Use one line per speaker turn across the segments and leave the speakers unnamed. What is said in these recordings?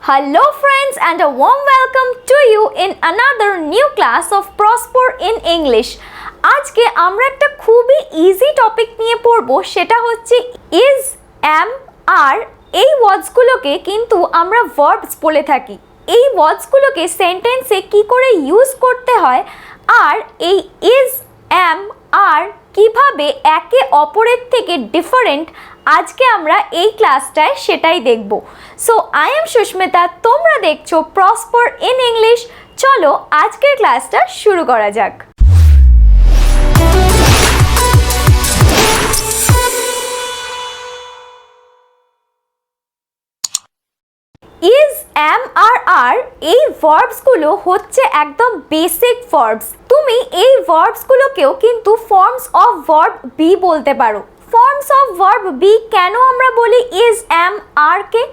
Hello friends and a warm welcome to you in another new class of Prosper in English. আজকে আমরা একটা খুবই easy topic নিয়ে পড়বো, সেটা হচ্ছে is, am, are। এই ওয়ার্ডসগুলোকে কিন্তু আমরা verbs বলে থাকি। এই ওয়ার্ডসগুলোকে সেন্টেন্সে কি করে ইউজ করতে হয় আর এই is, am, are কিভাবে একে অপরের থেকে ডিফারেন্ট, আজকে আমরা এই ক্লাসটায় সেটাই দেখব। সো আই এম সুস্মিতা, তোমরা দেখছো প্রসপার ইন ইংলিশ। চলো আজকের ক্লাসটা শুরু করা যাক। ইজ, অ্যাম আর আর এই ভার্বসগুলো হচ্ছে একদম বেসিক ভার্বস। তুমি এই ভার্বসগুলোকেও কিন্তু ফর্মস অফ ভার্ব বি বলতে পারো। ফর্মস অফ ভার্ব বি কেন আমরা বলি ইজ, অ্যাম, আর কে?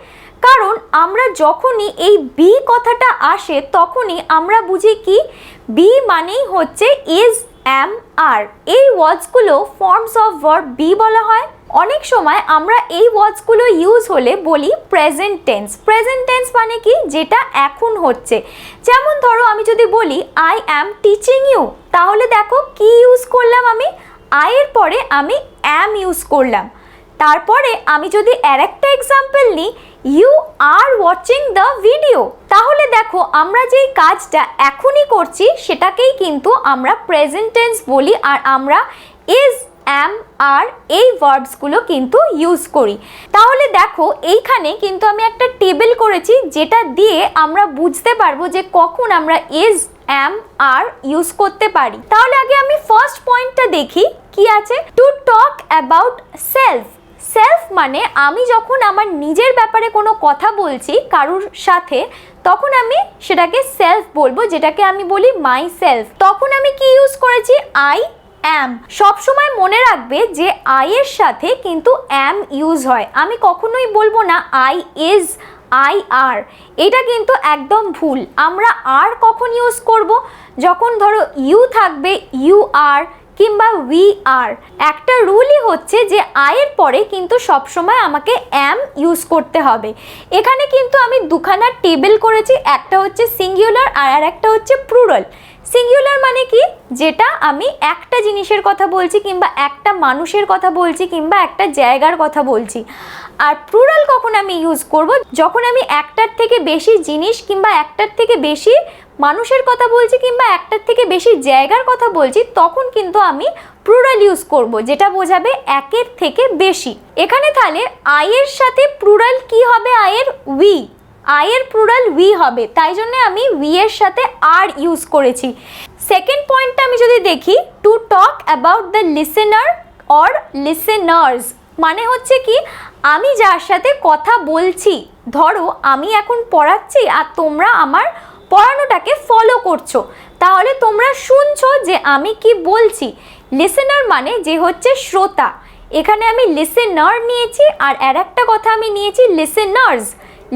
কারণ আমরা যখনই এই বি কথাটা আসে তখনই আমরা বুঝি কি বি মানেই হচ্ছে ইজ, অ্যাম, আর। এই ওয়ার্ডসগুলো ফর্মস অফ ভার্ব বি বলা হয়। অনেক সময় আমরা এই ওয়ার্ডসগুলো ইউজ হলে বলি প্রেজেন্ট টেন্স। প্রেজেন্ট টেন্স মানে কি? যেটা এখন হচ্ছে। যেমন ধরো আমি যদি বলি আই অ্যাম টিচিং ইউ, তাহলে দেখো কি ইউজ করলাম আমি? আই এর পরে আমি অ্যাম ইউজ করলাম। তারপরে আমি যদি আরেকটা এক্সাম্পল নিই, you are watching the video, তাহলে দেখো আমরা যেই কাজটা এখনই করছি সেটাকেই কিন্তু আমরা প্রেজেন্ট টেন্স বলি। আর আমরা ইজ, অ্যাম, আর এই ভার্বসগুলো কিন্তু ইউজ করি। তাহলে দেখো এইখানে কিন্তু আমি একটা টেবিল করেছি, যেটা দিয়ে আমরা বুঝতে পারবো যে কখন আমরা ইজ, অ্যাম, আর ইউজ করতে পারি। তাহলে আগে আমি ফার্স্ট পয়েন্টটা দেখি কি আছে। To talk about self. Self মানে আমি যখন আমার নিজের ব্যাপারে কোনো কথা বলছি কারুর সাথে, তখন আমি সেটাকে সেলফ বলবো, যেটাকে আমি বলি মাই সেলফ। তখন আমি কি ইউজ করেছি? I am. সবসময় মনে রাখবে যে আই এর সাথে কিন্তু অ্যাম ইউজ হয়। আমি কখনোই বলবো না আই ইজ, আই আর। এটা কিন্তু একদম ভুল। আমরা আর কখন ইউজ করব? যখন ধরো ইউ থাকবে, ইউ আর, কিংবা উই আর। একটা রুলই হচ্ছে যে আয়ের পরে কিন্তু সবসময় আমাকে অ্যাম ইউজ করতে হবে। এখানে কিন্তু আমি দুখানা টেবিল করেছি, একটা হচ্ছে সিঙ্গুলার আর একটা হচ্ছে প্লুরাল। সিঙ্গুলার মানে কি? যেটা আমি একটা জিনিসের কথা বলছি, কিংবা একটা মানুষের কথা বলছি, কিংবা একটা জায়গার কথা বলছি। আর প্লুরাল কখন আমি ইউজ করব? যখন আমি একটার থেকে বেশি জিনিস কিংবা একটার থেকে বেশি মানুষের কথা বলছি, কিংবা একটার থেকে বেশি জায়গার কথা বলছি, তখন কিন্তু আমি প্লুরাল ইউজ করব, যেটা বোঝাবে একের থেকে বেশি। এখানে তাহলে আয়ের সাথে প্লুরাল কি হবে? আয়ের উই। আয়ের প্লুরাল উই হবে, তাই জন্য আমি উই এর সাথে আর ইউজ করেছি। সেকেন্ড পয়েন্টটা আমি যদি দেখি, to talk about the listener or listeners মানে হচ্ছে কি আমি যার সাথে কথা বলছি। ধরো আমি এখন পড়াচ্ছি আর তোমরা আমার পড়ানোটাকে ফলো করছো, তাহলে তোমরা শুনছো যে আমি কি বলছি। লিসেনার মানে যে হচ্ছে শ্রোতা। এখানে আমি লিসেনার নিয়েছি আর একটা কথা আমি নিয়েছি লিসেনার্স।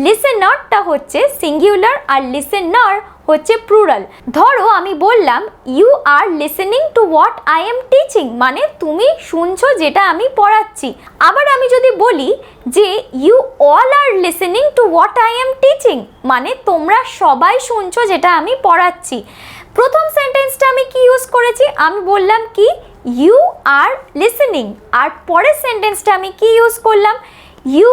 লিসেনারটা হচ্ছে সিঙ্গুলার আর লিসেনার হচ্ছে প্লুরাল। ধরো আমি বললাম you are listening to what I am teaching, মানে তুমি শুনছো যেটা আমি পড়াচ্ছি। আবার আমি যদি বলি যে you all are listening to what I am teaching, মানে তোমরা সবাই শুনছো যেটা আমি পড়াচ্ছি। প্রথম সেন্টেন্সটা আমি কি ইউজ করেছি? আমি বললাম কি ইউ আর লিসেনিং। আর পরের সেন্টেন্সটা আমি কি ইউজ করলাম? ইউ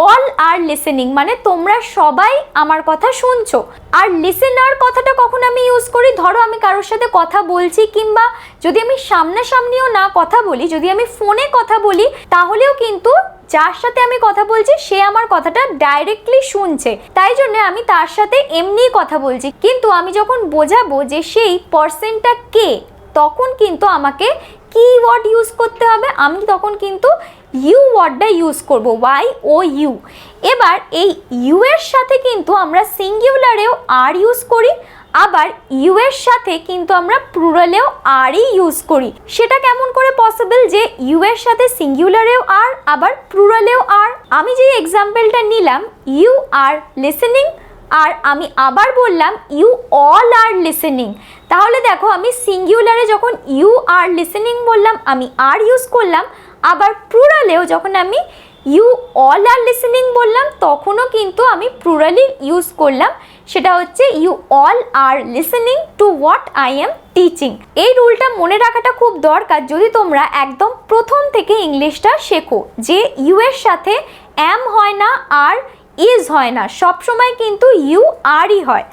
অল আর লিসেনিং, মানে তোমরা সবাই আমার কথা শুনছো। আর লিসেনার কথাটা কখন আমি ইউজ করি? ধরো আমি কারোর সাথে কথা বলছি, কিংবা যদি আমি সামনাসামনিও না কথা বলি, যদি আমি ফোনে কথা বলি, তাহলেও কিন্তু যার সাথে আমি কথা বলছি সে আমার কথাটা ডাইরেক্টলি শুনছে, তাই জন্য আমি তার সাথে এমনিই কথা বলছি। কিন্তু আমি যখন বোঝাবো যে সেই পার্সনটা কে, তখন কিন্তু আমাকে কি ওয়ার্ড ইউজ করতে হবে? আমি তখন কিন্তু ইউ ওয়ার্ডটা ইউজ করব, ওয়াই ও ইউ। এবার এই ইউ এর সাথে কিন্তু আমরা সিঙ্গুলারেও আর ইউজ করি, আবার ইউ এর সাথে কিন্তু আমরা প্লুরালেও আরই ইউজ করি। সেটা কেমন করে পসিবল যে ইউ এর সাথে সিঙ্গুলারেও আর আবার প্লুরালেও আর? আমি যে এক্সাম্পলটা নিলাম ইউ আর লিসেনিং, আর আমি আবার বললাম ইউ অল আর লিসেনিং, তাহলে দেখো আমি সিঙ্গুলারে যখন ইউ আর লিসেনিং বললাম আমি আর ইউজ করলাম, আবার প্লুরালেও যখন আমি ইউ অল আর লিসেনিং বললাম তখনও কিন্তু আমি প্লুরালি ইউজ করলাম, সেটা হচ্ছে you all are listening to what I am teaching. এই রুলটা মনে রাখাটা খুব দরকার যদি তোমরা একদম প্রথম থেকে ইংলিশটা শেখো, যে ইউ এর সাথে অ্যাম হয় না আর ইজ হয় না, সবসময় কিন্তু ইউ আরই হয়।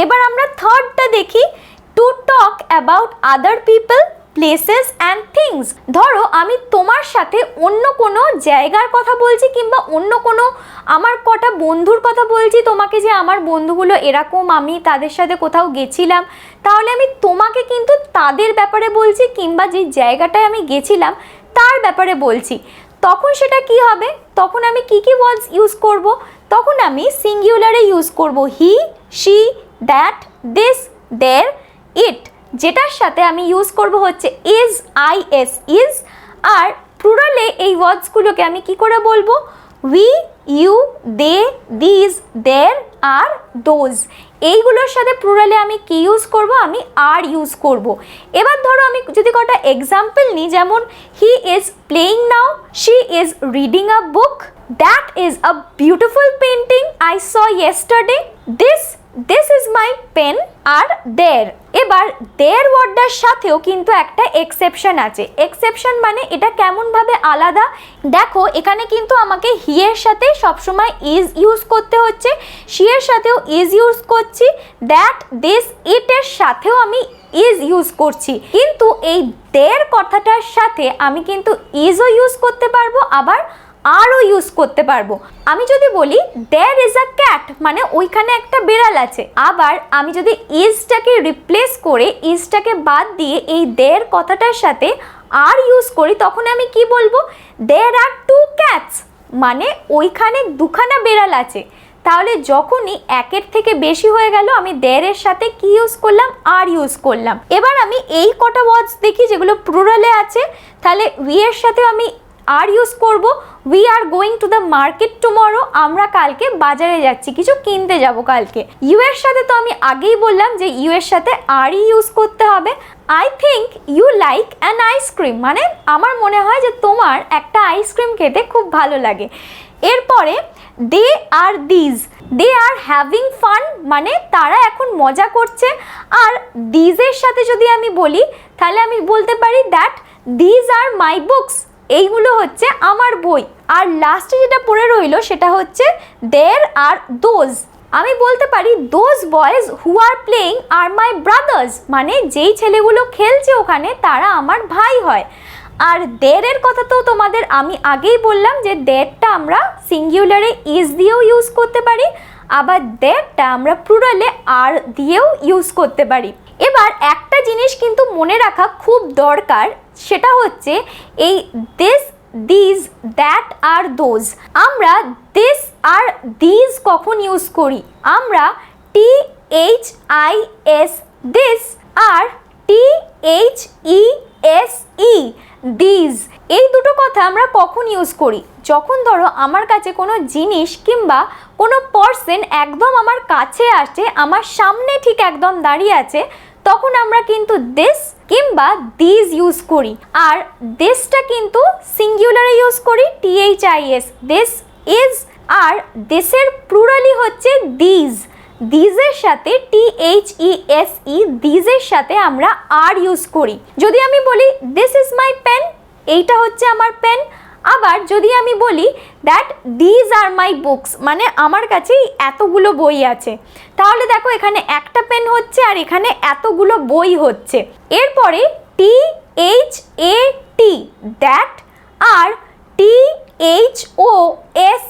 এবার আমরা থার্ডটা দেখি, to talk about other people, places and things. ধরো আমি তোমার সাথে অন্য কোনো জায়গার কথা বলছি কিংবা অন্য কোনো আমার কটা বন্ধুর কথা বলছি তোমাকে, যে আমার বন্ধুগুলো এরকম, আমি তাদের সাথে কোথাও গেছিলাম, তাহলে আমি তোমাকে কিন্তু তাদের ব্যাপারে বলছি কিংবা যে জায়গাটায় আমি গেছিলাম তার ব্যাপারে বলছি। তখন সেটা কি হবে, তখন আমি কি কি ওয়ার্ডস ইউজ করব, তখন আমি সিঙ্গুলারে ইউজ করব he, she, that, this, there, it. যেটার সাথে আমি ইউজ করব হচ্ছে ইজ, আই এস, ইজ। আর প্লুরালে এই ওয়ার্ডসগুলোকে আমি কি করে বলবো, we, you, they, these, there আর দোজ। এইগুলোর সাথে প্লুরালে আমি কি ইউজ করব, আমি আর ইউজ করব। এবার ধরো আমি যদি কটা এক্সাম্পল নিই, যেমন he is playing now, she is reading a book, that is a beautiful painting I saw yesterday, this is my pen আর দেয়ার। এবার দেয়ার ওয়ার্ডটার সাথেও কিন্তু একটা এক্সেপশন আছে। এক্সেপশন মানে এটা কেমনভাবে আলাদা, দেখো এখানে কিন্তু আমাকে হি এর সাথে সবসময় ইজ ইউজ করতে হচ্ছে, শি এর সাথেও ইজ ইউজ করছি, দ্যাট, দিস, ইট এর সাথেও আমি ইজ ইউজ করছি, কিন্তু এই দেয়ার কথাটার সাথে আমি কিন্তু ইজও ইউজ করতে পারবো, আবার আরও ইউজ করতে পারবো। আমি যদি বলি দেয়ার ইজ আ ক্যাট, মানে ওইখানে একটা বেড়াল আছে, আবার আমি যদি ইজটাকে রিপ্লেস করে, ইজটাকে বাদ দিয়ে এই দেয়ার কথাটার সাথে আর ইউজ করি, তখন আমি কি বলবো, দেয়ার আর টু ক্যাটস, মানে ওইখানে দুখানা বেড়াল আছে। তাহলে যখনই একের থেকে বেশি হয়ে গেল আমি দেয়ারের সাথে কি ইউজ করলাম, আর ইউজ করলাম। এবার আমি এই কটা ওয়ার্ডস দেখি যেগুলো প্লুরালে আছে, তাহলে উই এর সাথেও আমি আর ইউজ করব, we are going to the market tomorrow, আমরা কালকে বাজারে যাচ্ছি, কিছু কিনতে যাব কালকে। ইউ এর সাথে তো আমি আগেই বললাম যে ইউ এর সাথে আরই ইউজ করতে হবে। I think you like an ice cream, মানে আমার মনে হয় যে তোমার একটা আইসক্রিম খেতে খুব ভালো লাগে। এরপরে they are these, they are having fun, মানে তারা এখন মজা করছে। আর দিজের সাথে যদি আমি বলি তাহলে আমি বলতে পারি that these are my books, এইগুলো হচ্ছে আমার বই। আর লাস্টে যেটা পড়ে রইল সেটা হচ্ছে দেয়ার আর দোজ, আমি বলতে পারি those boys who are playing are my brothers, মানে যেই ছেলেগুলো খেলছে ওখানে তারা আমার ভাই হয়। আর দেয়ারের কথা তো তোমাদের আমি আগেই বললাম যে দেয়ারটা আমরা সিঙ্গুলারে ইজ দিয়েও ইউজ করতে পারি, আবার দেয়ারটা আমরা প্লুরালে আর দিয়েও ইউজ করতে পারি। এবার একটা জিনিস কিন্তু মনে রাখা খুব দরকার, সেটা হচ্ছে এই দিস, দিজ, দ্যাট আর দোজ, আমরা দিস আর দিজ কখন ইউজ করি, আমরা T H I S this আর T H E S E these, এই দুটো কথা আমরা কখন ইউজ করি, যখন ধরো আমার কাছে কোনো জিনিস কিংবা কোনো পার্সন একদম আমার কাছে আসছে, আমার সামনে ঠিক একদম দাঁড়িয়ে আছে, তখন আমরা কিন্তু দিস কিংবা দিজ ইউজ করি। আর দিসটা কিন্তু সিঙ্গুলারে ইউজ করি, THIS, দিস ইজ। আর দিসের প্লুরালি হচ্ছে দিজ, দিজের সাথে THESE, দিজের সাথে আমরা আর ইউজ করি। যদি আমি বলি দিস ইজ মাই পেন, এইটা হচ্ছে আমার পেন। আবার যদি আমি বলি that these are my books, মানে আমার কাছে এতগুলো বই আছে, তাহলে দেখো এখানে একটা পেন হচ্ছে আর এখানে এতগুলো বই হচ্ছে। এরপরে THAT, দ্যাট, আর THOSE,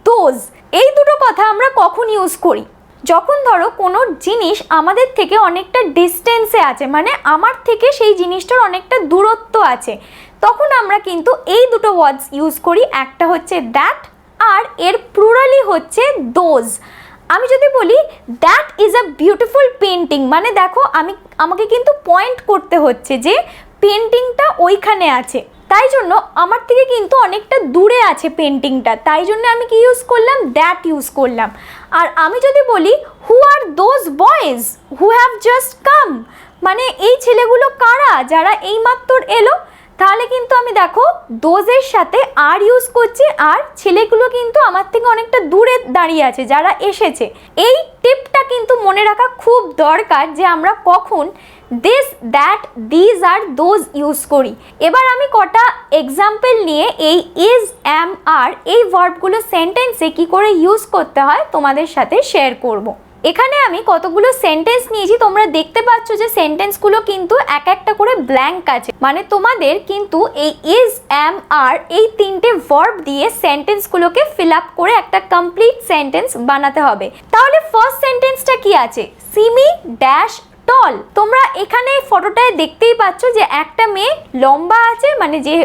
দোজ, এই দুটো কথা আমরা কখন ইউজ করি, যখন ধরো কোনো জিনিস আমাদের থেকে অনেকটা ডিস্টেন্সে আছে, মানে আমার থেকে সেই জিনিসটার অনেকটা দূরত্ব আছে, তখন আমরা কিন্তু এই দুটো ওয়ার্ডস ইউজ করি, একটা হচ্ছে দ্যাট আর এর প্লুরালি হচ্ছে দোজ। আমি যদি বলি that is a beautiful painting, মানে দেখো আমাকে কিন্তু পয়েন্ট করতে হচ্ছে যে পেন্টিংটা ওইখানে আছে, তাই জন্য আমার থেকে কিন্তু অনেকটা দূরে আছে পেন্টিংটা, তাই জন্য আমি কি ইউজ করলাম, দ্যাট ইউজ করলাম। আর আমি যদি বলি who are those boys who have just come, মানে এই ছেলেগুলো কারা যারা এইমাত্র এলো, তাহলে কিন্তু আমি দেখো দোজের সাথে আর ইউজ করছি, আর ছেলেগুলো কিন্তু আমার থেকে অনেকটা দূরে দাঁড়িয়ে আছে যারা এসেছে। এই টিপটা কিন্তু মনে রাখা খুব দরকার যে আমরা কখন this, that, these are those use করি। এবার আমি কটা এক্সাম্পল নিয়ে এই ইজ, অ্যাম, আর এই ভার্বগুলো সেন্টেন্সে কি করে ইউজ করতে হয় তোমাদের সাথে শেয়ার করব। এখানে আমি কতগুলো সেন্টেন্স নিয়েছি, তোমরা দেখতে পাচ্ছ যে সেন্টেন্সগুলো কিন্তু এক একটা করে ব্ল্যাঙ্ক আছে, মানে তোমাদের কিন্তু এই ইজ, অ্যাম, আর এই তিনটে ভার্ব দিয়ে সেন্টেন্সগুলোকে ফিল আপ করে একটা কমপ্লিট সেন্টেন্স বানাতে হবে। তাহলে ফার্স্ট সেন্টেন্সটা কি আছে? সিমি ড্যাশ টল। তোমরা এখানে ফটোটায় দেখতেই পাচ্ছ যে একটা মেয়ে লম্বা আছে, মানে যে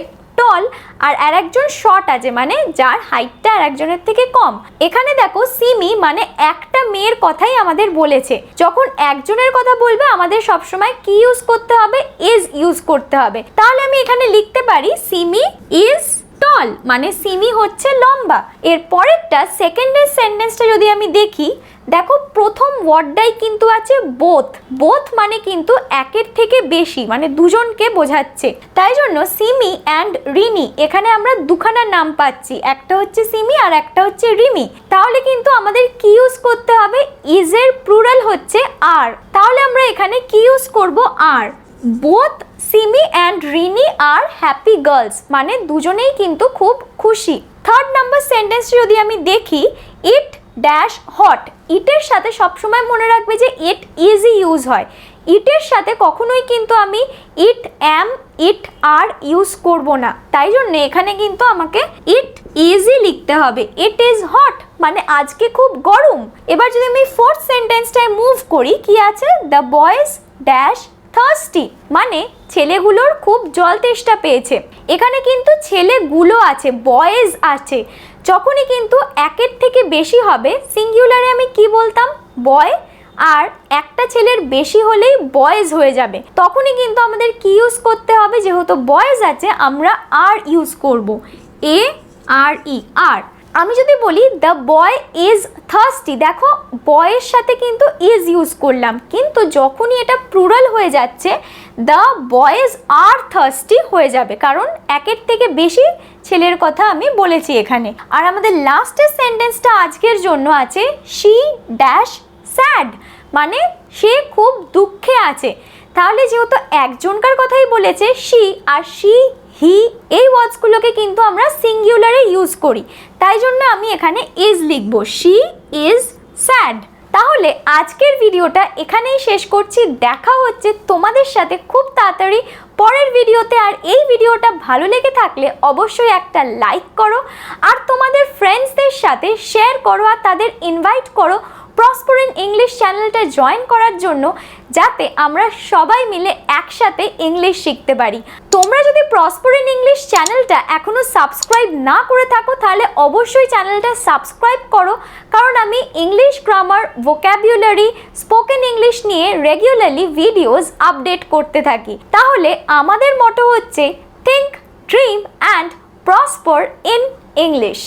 টল, আর আরেকজন শর্ট আছে, মানে যার হাইটটা আরেকজনের থেকে কম। এখানে দেখো সিমি মানে একটা মেয়ের কথাই আমাদের বলেছে। যখন একজনের কথা বলবে আমাদের সবসময় কি ইউজ করতে হবে? ইজ ইউজ করতে হবে। তাহলে আমি এখানে লিখতে পারি সিমি ইজ টল, মানে সিমি হচ্ছে লম্বা। এর পরেরটা সেকেন্ডের সেন্টেন্সটা যদি আমি দেখি, দেখো প্রথম ওয়ার্ডটাই কিন্তু আছে বোথ। বোথ মানে কিন্তু একের থেকে বেশি, মানে দুজনকে বোঝাচ্ছে। তাই জন্য সিমি অ্যান্ড রিমি, এখানে আমরা দুখানা নাম পাচ্ছি, একটা হচ্ছে সিমি আর একটা হচ্ছে রিমি। তাহলে কিন্তু আমাদের কি ইউজ করতে হবে? ইজের প্লুরাল হচ্ছে আর। তাহলে আমরা এখানে কি ইউজ করব? Are. Both Simi and Rini are happy girls, মানে দুজনেই কিন্তু খুব খুশি। থার্ড নাম্বার সেন্টেন্স যদি আমি দেখি, ইট ড্যাশ হট। ইটের সাথে সবসময় মনে রাখবে যে ইট ইজি ইউজ হয়। ইটের সাথে কখনোই কিন্তু আমি ইট, অ্যাম, ইট, আর ইউজ করব না। তাই জন্য এখানে কিন্তু আমাকে ইট ইজি লিখতে হবে। ইট ইজ হট মানে আজকে খুব গরম। এবার যদি আমি ফোর্থ সেন্টেন্সটায় মুভ করি, কি আছে? দ্য বয়েজ ড্যাশ থার্স্টি, মানে ছেলেগুলোর খুব জল তেষ্টা পেয়েছে। এখানে কিন্তু ছেলেগুলো আছে, বয়েজ আছে। যখনই কিন্তু একের থেকে বেশি হবে, সিঙ্গুলারে আমি কি বলতাম? বয়, আর একটা ছেলের বেশি হলেই বয়েজ হয়ে যাবে। তখনই কিন্তু আমাদের কি ইউজ করতে হবে? যেহেতু বয়েজ আছে আমরা আর ইউজ করব, এ আর ই, আর। আমি যদি বলি দ্য বয় ইজ থার্স্টি, দেখো বয়ের সাথে কিন্তু ইজ ইউজ করলাম, কিন্তু যখনই এটা প্লুরাল হয়ে যাচ্ছে দ্য বয়েজ আর থার্স্টি হয়ে যাবে, কারণ একের থেকে বেশি ছেলের কথা আমি বলেছি এখানে। আর আমাদের লাস্টের সেন্টেন্সটা আজকের জন্য আছে শি ড্যাশ স্যাড, মানে সে খুব দুঃখে আছে। তাহলে যেহেতু একজনকার কথাই বলেছে শি, আর শি, হি, এই ওয়ার্ডসগুলোকে কিন্তু আমরা সিঙ্গুলারে ইউজ করি। তাই জন্য আমি এখানে ইজ লিখব, শি ইজ স্যাড। তাহলে আজকের ভিডিওটা এখানেই শেষ করছি। দেখা হচ্ছে তোমাদের সাথে খুব তাড়াতাড়ি পরের ভিডিওতে। আর এই ভিডিওটা ভালো লেগে থাকলে অবশ্যই একটা লাইক করো, আর তোমাদের ফ্রেন্ডসদের সাথে শেয়ার করো, আর তাদের ইনভাইট করো প্রসপার ইন ইংলিশ চ্যানেলটা জয়েন করার জন্য, যাতে আমরা সবাই মিলে একসাথে ইংলিশ শিখতে পারি। তোমরা যদি প্রসপার ইন ইংলিশ চ্যানেলটা এখনও সাবস্ক্রাইব না করে থাকো, তাহলে অবশ্যই চ্যানেলটা সাবস্ক্রাইব করো, কারণ আমি English grammar, vocabulary, spoken English নিয়ে রেগুলারলি ভিডিওস আপডেট করতে থাকি। তাহলে আমাদের মটো হচ্ছে think, dream and prosper in English.